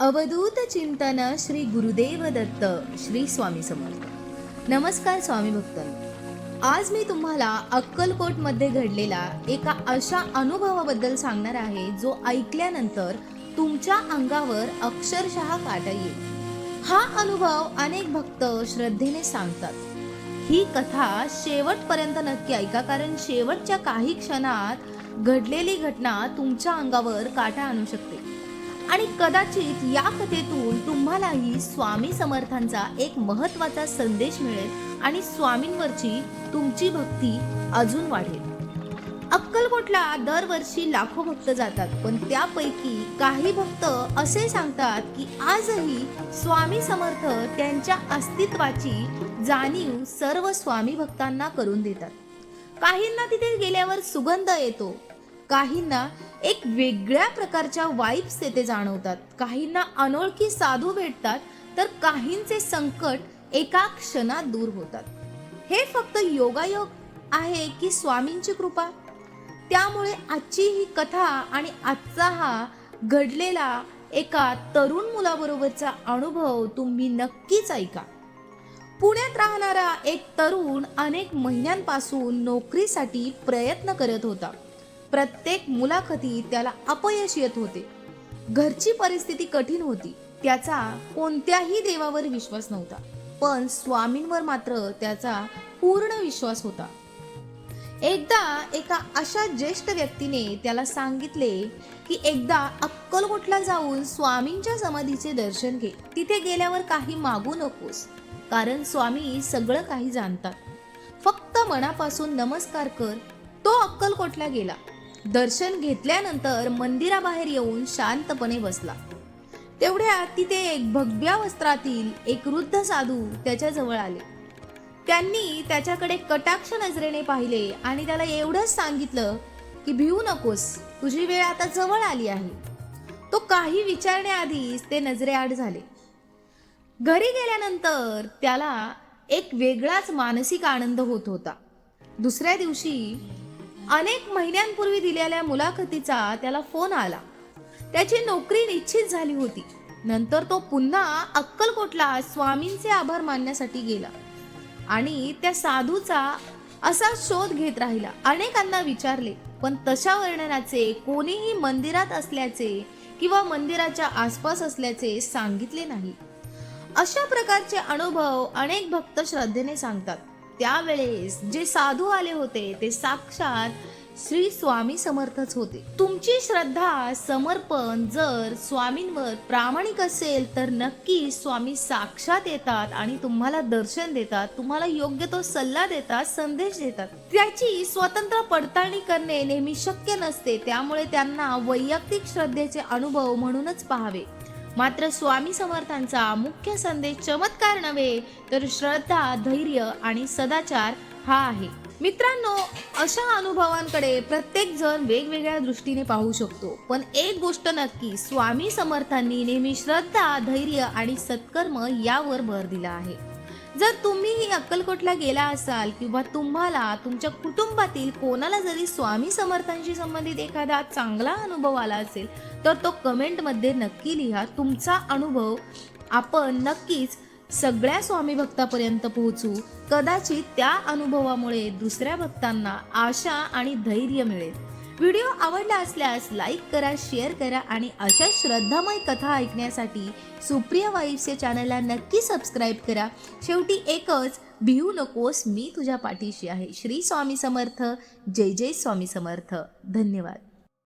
अवधूत चिंतन श्री गुरुदेव दत्त श्री स्वामी समर्थ। नमस्कार स्वामी भक्तांनो, आज मी तुम्हाला अक्कलकोट मध्ये घडलेला एका अशा अनुभवाबद्दल सांगणार आहे जो ऐकल्यानंतर तुमच्या अंगावर अक्षरशः काटा येईल। हा अनुभव अनेक भक्त श्रद्धेने सांगतात। ही कथा शेवटपर्यंत नक्की ऐका, कारण शेवटच्या काही क्षणात घडलेली घटना तुमच्या अंगावर काटा आणू शकते आणि कदाचित या कथेतून तुम्हालाही स्वामी समर्थांचा एक महत्त्वाचा संदेश मिळेल आणि स्वामींवरची तुमची भक्ती अजून वाढेल। अक्कलकोटला दरवर्षी लाखो भक्त जातात, पण त्यापैकी काही भक्त असे सांगतात की आजही स्वामी समर्थ त्यांच्या अस्तित्वाची जाणीव सर्व स्वामी भक्तांना करून देतात। काहींना तिथे गेल्यावर सुगंध येतो, काहींना एक वेगळ्या प्रकारच्या वाइब्स तेथे जाणवतात, काहींना अनोळखी साधू भेटतात, तर काहींचे संकट एका क्षणात दूर होतात। हे फक्त योगायोग आहे की स्वामींची कृपा? त्यामुळे आजची ही कथा आणि आजचा हा घडलेला एका तरुण मुलाबरोबरचा अनुभव तुम्ही नक्कीच ऐका। पुण्यात राहणारा एक तरुण अनेक महिन्यांपासून नोकरीसाठी प्रयत्न करत होता। प्रत्येक मुलाखतीत त्याला अपयश येत होते। घरची परिस्थिती कठीण होती, त्याचा कोणत्याही देवावर विश्वास नव्हता, पण स्वामींवर मात्र त्याचा पूर्ण विश्वास होता। एकदा एका अशा ज्येष्ठ व्यक्तीने त्याला सांगितले की एकदा अक्कलकोटला जाऊन स्वामींच्या समाधीचे दर्शन घे। तिथे गेल्यावर काही मागू नकोस, कारण स्वामी सगळं काही जाणतात। फक्त मनापासून नमस्कार कर। तो अक्कलकोटला गेला। दर्शन घेतल्यानंतर मंदिराबाहेर येऊन शांतपणे बसला। तेवढ्यात तिथे एक भगव्या वस्त्रातील एक वृद्ध साधू त्याच्या जवळ आले। त्यांनी त्याच्याकडे कटाक्ष नजरेने पाहिले आणि त्याला एवढंच सांगितलं की भिवू नकोस, तुझी वेळ आता जवळ आली आहे। तो काही विचारण्याआधीच ते नजरेआड झाले। घरी गेल्यानंतर त्याला एक वेगळाच मानसिक आनंद होत होता। दुसऱ्या दिवशी अनेक महिन्यांपूर्वी दिलेल्या मुलाखतीचा त्याला फोन आला। त्याची नोकरी निश्चित झाली होती। नंतर तो पुन्हा अक्कलकोटला स्वामींचे आभार मानण्यासाठी गेला आणि त्या साधूचा असा शोध घेत राहिला। अनेकांना विचारले, पण तशा वर्णनाचे कोणीही मंदिरात असल्याचे किंवा मंदिराच्या आसपास असल्याचे सांगितले नाही। अशा प्रकारचे अनुभव अनेक भक्त श्रद्धेने सांगतात। त्यावेळेस जे साधू आले होते ते साक्षात श्री स्वामी समर्थच होते। तुमची श्रद्धा, समर्पण जर स्वामींवर प्रामाणिक असेल तर नक्की स्वामी साक्षात येतात आणि तुम्हाला दर्शन देतात, तुम्हाला योग्य तो सल्ला देतात, संदेश देतात। त्याची स्वतंत्र पडताळणी करणे नेहमी शक्य नसते, त्यामुळे त्यांना वैयक्तिक श्रद्धेचे अनुभव म्हणूनच पाहावे। मात्र स्वामी समर्थांचा मुख्य संदेश चमत्कार नव्हे तर श्रद्धा, धैर्य आणि सदाचार हा आहे। मित्रांनो, अशा अनुभवांकडे प्रत्येक जण वेगवेगळ्या दृष्टीने पाहू शकतो, पण एक गोष्ट नक्की, स्वामी समर्थांनी नेहमी श्रद्धा, धैर्य आणि सत्कर्म यावर भर दिला आहे। जर तुम्हीही अक्कलकोटला गेला असाल किंवा तुम्हाला तुमच्या कुटुंबातील कोणाला जरी स्वामी समर्थांशी संबंधित एखादा चांगला अनुभव आला असेल तर तो कमेंटमध्ये नक्की लिहा। तुमचा अनुभव आपण नक्कीच सगळ्या स्वामी भक्तापर्यंत पोहोचू। कदाचित त्या अनुभवामुळे दुसऱ्या भक्तांना आशा आणि धैर्य मिळेल। व्हिडिओ आवडला असल्यास लाईक करा, शेअर करा आणि अशा श्रद्धामय कथा ऐकण्यासाठी सुप्रिया वाइब्स या चॅनलला नक्की सबस्क्राईब करा। शेवटी एकच, भिवू नकोस, मी तुझ्या पाठीशी आहे। श्री स्वामी समर्थ। जय जय स्वामी समर्थ। धन्यवाद।